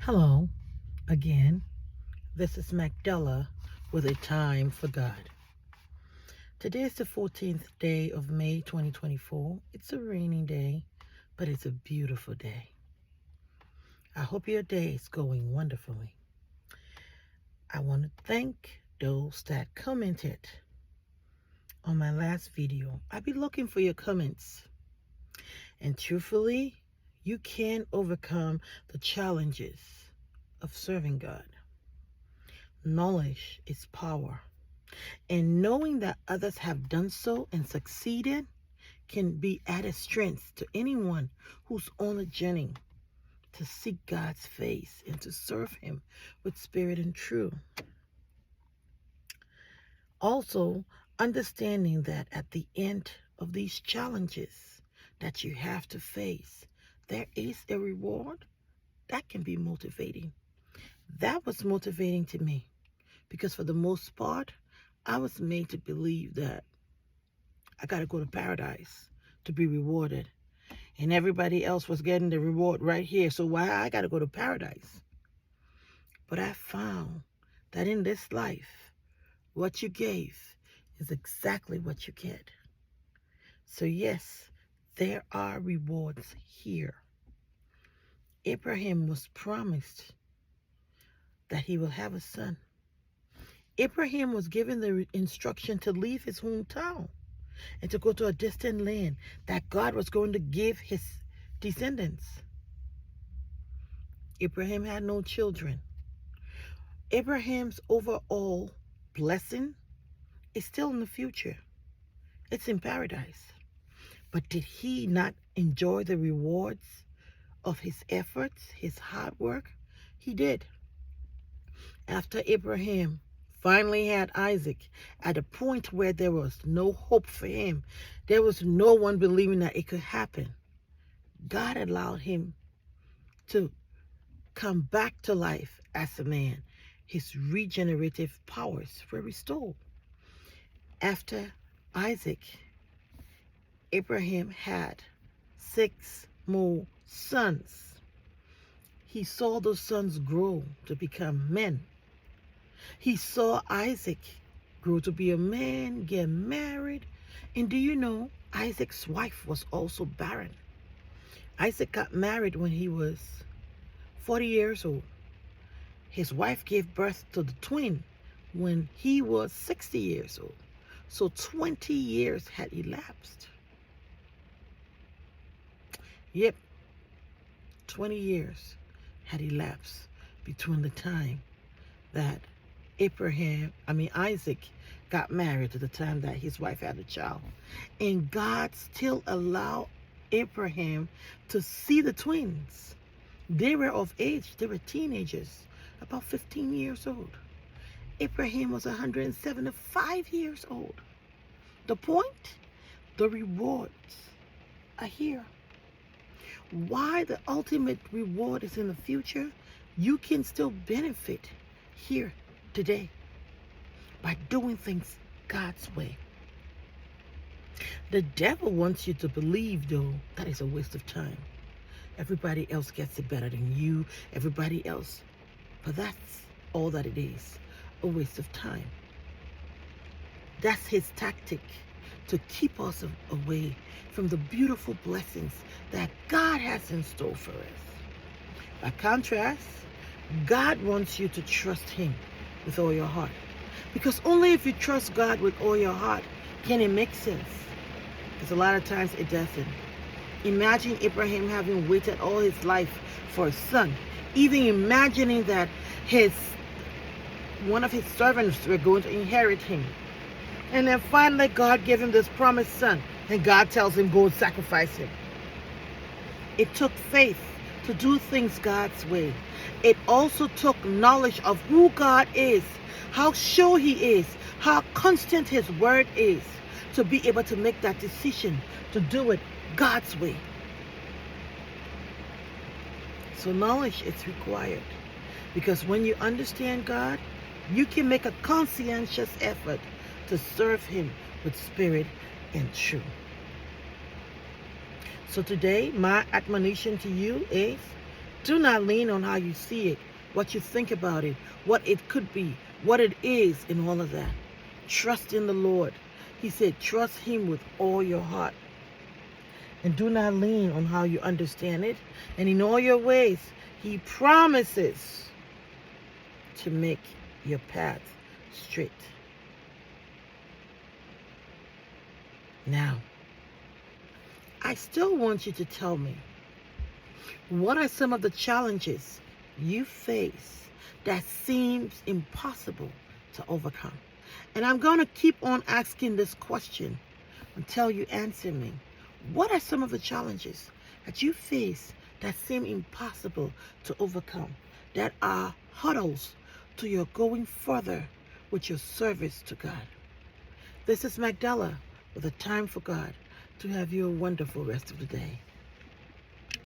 Hello, again. This is Magdala with a time for God. Today is the 14th day of May 2024. It's a rainy day, but it's a beautiful day. I hope your day is going wonderfully. I want to thank those that commented on my last video. I'll be looking for your comments. And truthfully, you can overcome the challenges of serving God. Knowledge is power. And knowing that others have done so and succeeded can be added strength to anyone who's on a journey to seek God's face and to serve Him with spirit and truth. Also, understanding that at the end of these challenges that you have to face, there is a reward that can be motivating. That was motivating to me because for the most part, I was made to believe that I got to go to paradise to be rewarded. And everybody else was getting the reward right here. So why I got to go to paradise? But I found that in this life, what you gave is exactly what you get. So yes, there are rewards here. Abraham was promised that he will have a son. Abraham was given the instruction to leave his hometown and to go to a distant land that God was going to give his descendants. Abraham had no children. Abraham's overall blessing is still in the future. It's in paradise. But did he not enjoy the rewards of his efforts, his hard work? He did. After Abraham finally had Isaac, at a point where there was no hope for him, there was no one believing that it could happen, God allowed him to come back to life as a man. His regenerative powers were restored. After Isaac, Abraham had 6 more sons. He saw those sons grow to become men. He saw Isaac grow to be a man, get married. And do you know, Isaac's wife was also barren. Isaac got married when he was 40 years old. His wife gave birth to the twin when he was 60 years old. So 20 years had elapsed. Yep, 20 years had elapsed between the time that Isaac got married to the time that his wife had a child. And God still allowed Abraham to see the twins. They were of age. They were teenagers, about 15 years old. Abraham was 175 years old. The point? The rewards are here. Why the ultimate reward is in the future, you can still benefit here today by doing things God's way. The devil wants you to believe, though, that is a waste of time. Everybody else gets it better than you, everybody else. But that's all that it is, a waste of time. That's his tactic, to keep us away from the beautiful blessings that God has in store for us. By contrast, God wants you to trust Him with all your heart. Because only if you trust God with all your heart can it make sense. Because a lot of times it doesn't. Imagine Abraham having waited all his life for a son. Even imagining that one of his servants were going to inherit him. And then finally God gave him this promised son. And God tells him, go and sacrifice him. It took faith to do things God's way. It also took knowledge of who God is, how sure He is, how constant His word is, to be able to make that decision to do it God's way. So knowledge is required, because when you understand God, you can make a conscientious effort to serve Him with spirit and truth. So today, my admonition to you is Do not lean on how you see it, what you think about it, what it could be, what it is, and all of that. Trust in the Lord. He said, trust Him with all your heart. And do not lean on how you understand it. And in all your ways, He promises to make your path straight. Now, I still want you to tell me, what are some of the challenges you face that seems impossible to overcome? And I'm going to keep on asking this question until you answer me. What are some of the challenges that you face that seem impossible to overcome, that are hurdles to your going further with your service to God? This is Magdala with a time for God. To have you a wonderful rest of the day.